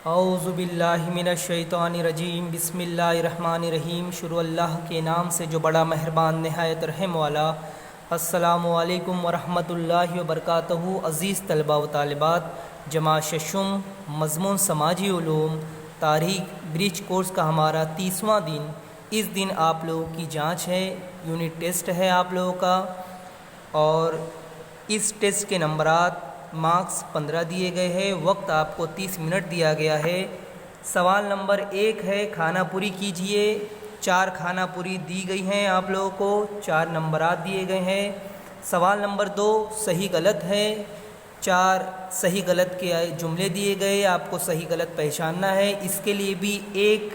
اعوذ باللہ من الشیطان الرجیم بسم اللہ الرحمن الرحیم شروع اللہ کے نام سے جو بڑا مہربان نہایت رحم والا۔ السلام علیکم ورحمۃ اللہ وبرکاتہ۔ عزیز طلباء و طالبات، جماعت ششم مضمون سماجی علوم تاریخ برج کورس کا ہمارا 30واں دن۔ اس دن آپ لوگوں کی جانچ ہے، یونٹ ٹیسٹ ہے آپ لوگوں کا، اور اس ٹیسٹ کے نمبرات مارکس 15 دیے گئے ہیں۔ وقت آپ کو 30 منٹ دیا گیا ہے۔ سوال نمبر 1 ہے، کھانا پوری کیجئے۔ 4 کھانا پوری دی گئی ہیں آپ لوگوں کو، 4 نمبرات دیے گئے ہیں۔ سوال نمبر 2 صحیح غلط ہے۔ 4 صحیح غلط کے جملے دیے گئے، آپ کو صحیح غلط پہچاننا ہے۔ اس کے لیے بھی ایک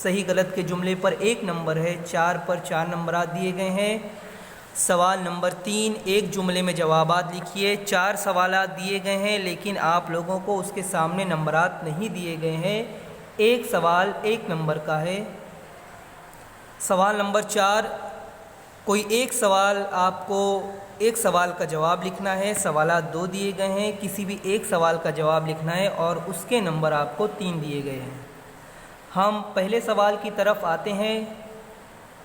صحیح غلط کے جملے پر 1 نمبر ہے، 4 پر 4 نمبرات دیے گئے ہیں۔ سوال نمبر 3 ایک جملے میں جوابات لکھیے۔ 4 سوالات دیے گئے ہیں لیکن آپ لوگوں کو اس کے سامنے نمبرات نہیں دیے گئے ہیں۔ ایک سوال 1 نمبر کا ہے۔ سوال نمبر 4 کوئی ایک سوال، آپ کو ایک سوال کا جواب لکھنا ہے۔ سوالات 2 دیے گئے ہیں، کسی بھی ایک سوال کا جواب لکھنا ہے اور اس کے نمبر آپ کو 3 دیے گئے ہیں۔ ہم پہلے سوال کی طرف آتے ہیں۔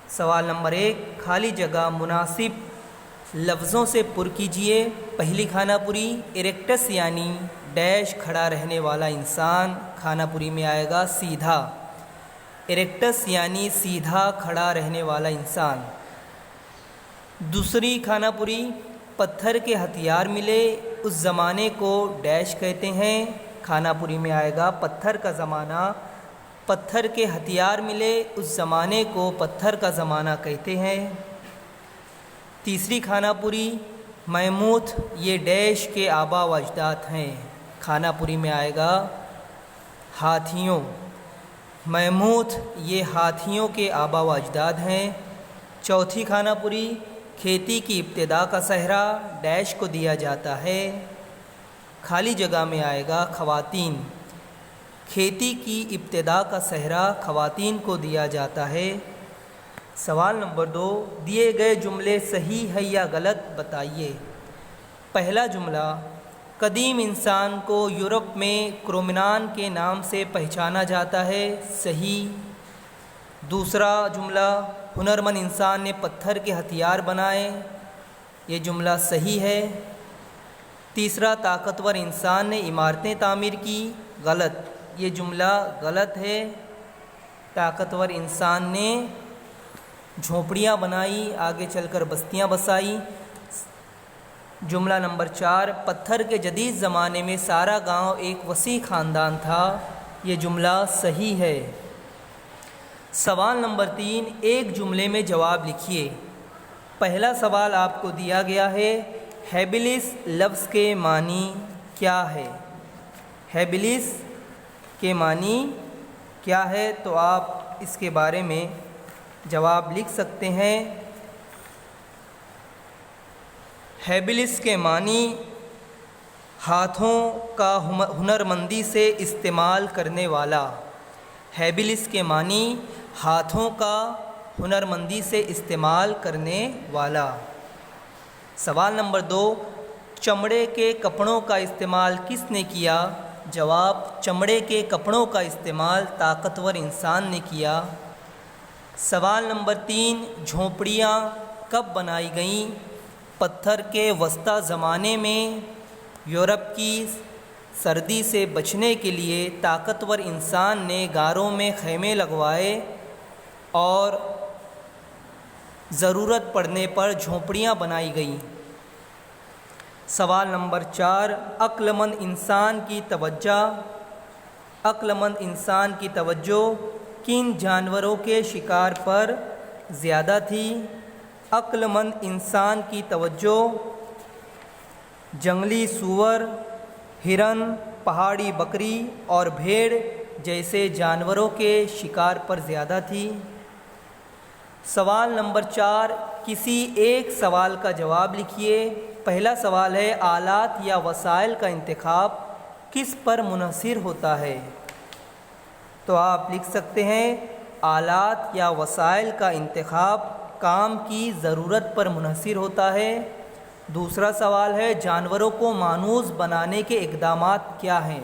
سوال نمبر 1 خالی جگہ مناسب لفظوں سے پر کیجئے۔ پہلی کھانا پوری، اریکٹس یعنی ڈیش کھڑا رہنے والا انسان، کھانا پوری میں آئے گا سیدھا۔ اریکٹس یعنی سیدھا کھڑا رہنے والا انسان۔ دوسری کھانا پوری، پتھر کے ہتھیار ملے اس زمانے کو ڈیش کہتے ہیں، کھانا پوری میں آئے گا پتھر کا زمانہ۔ پتھر کے ہتھیار ملے اس زمانے کو پتھر کا زمانہ کہتے ہیں۔ تیسری کھانا پوری، میموت یہ ڈیش کے آبا و اجداد ہیں، کھانا پوری میں آئے گا ہاتھیوں۔ میموت یہ ہاتھیوں کے آبا و اجداد ہیں۔ چوتھی کھانا پوری، کھیتی کی ابتدا کا صحرا ڈیش کو دیا جاتا ہے، خالی جگہ میں آئے گا خواتین۔ کھیتی کی ابتدا کا صحرا خواتین کو دیا جاتا ہے۔ سوال نمبر 2 دیے گئے جملے صحیح ہے یا غلط بتائیے۔ پہلا جملہ، قدیم انسان کو یورپ میں کرومنان کے نام سے پہچانا جاتا ہے، صحیح۔ دوسرا جملہ، ہنرمند انسان نے پتھر کے ہتھیار بنائے، یہ جملہ صحیح ہے۔ تیسرا، طاقتور انسان نے عمارتیں تعمیر کی، غلط، یہ جملہ غلط ہے۔ طاقتور انسان نے جھونپڑیاں بنائی، آگے چل کر بستیاں بسائی۔ جملہ نمبر 4 پتھر کے جدید زمانے میں سارا گاؤں ایک وسیع خاندان تھا، یہ جملہ صحیح ہے۔ سوال نمبر 3 ایک جملے میں جواب لکھیے۔ پہلا سوال آپ کو دیا گیا ہے، ہیبلس لفظ کے معنی کیا ہے؟ ہیبلس کے معنی کیا ہے؟ تو آپ اس کے بارے میں جواب لکھ سکتے ہیں۔ ہیبلس کے معنی ہاتھوں کا ہنرمندی سے استعمال کرنے والا۔ ہیبلس کے معنی ہاتھوں کا ہنرمندی سے استعمال کرنے والا۔ سوال نمبر 2 چمڑے کے کپڑوں کا استعمال کس نے کیا؟ جواب، چمڑے کے کپڑوں کا استعمال طاقتور انسان نے کیا۔ سوال نمبر 3 جھونپڑیاں کب بنائی گئیں؟ پتھر کے وسطی زمانے میں یورپ کی سردی سے بچنے کے لیے طاقتور انسان نے غاروں میں خیمے لگوائے اور ضرورت پڑنے پر جھونپڑیاں بنائی گئیں۔ سوال نمبر 4 عقل مند انسان کی توجہ، عقل مند انسان کی توجہ کن جانوروں کے شکار پر زیادہ تھی؟ عقل مند انسان کی توجہ جنگلی سور، ہرن، پہاڑی بکری اور بھیڑ جیسے جانوروں کے شکار پر زیادہ تھی۔ سوال نمبر 4 کسی ایک سوال کا جواب لکھیے۔ پہلا سوال ہے، آلات یا وسائل کا انتخاب کس پر منحصر ہوتا ہے؟ تو آپ لکھ سکتے ہیں، آلات یا وسائل کا انتخاب کام کی ضرورت پر منحصر ہوتا ہے۔ دوسرا سوال ہے، جانوروں کو مانوس بنانے کے اقدامات کیا ہیں؟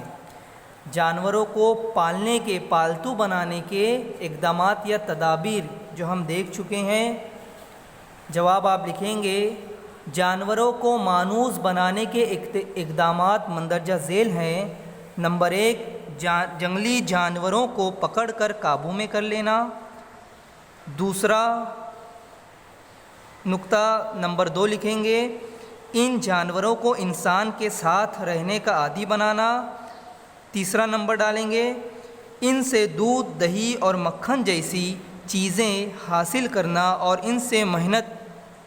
جانوروں کو پالنے کے، پالتو بنانے کے اقدامات یا تدابیر جو ہم دیکھ چکے ہیں۔ جواب آپ لکھیں گے جانوروں کو مانوس بنانے کے اقدامات مندرجہ ذیل ہیں۔ نمبر 1، جنگلی جانوروں کو پکڑ کر قابو میں کر لینا۔ دوسرا نقطہ نمبر 2 لکھیں گے ان جانوروں کو انسان کے ساتھ رہنے کا عادی بنانا۔ تیسرا نمبر ڈالیں گے ان سے دودھ، دہی اور مکھن جیسی چیزیں حاصل کرنا اور ان سے محنت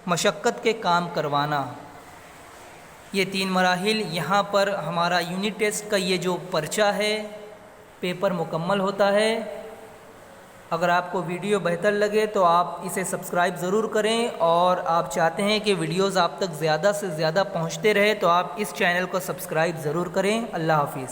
مشقت کے کام کروانا۔ یہ 3 مراحل یہاں پر ہمارا یونٹ ٹیسٹ کا یہ جو پرچہ ہے پیپر مکمل ہوتا ہے۔ اگر آپ کو ویڈیو بہتر لگے تو آپ اسے سبسکرائب ضرور کریں، اور آپ چاہتے ہیں کہ ویڈیوز آپ تک زیادہ سے زیادہ پہنچتے رہے تو آپ اس چینل کو سبسکرائب ضرور کریں۔ اللہ حافظ۔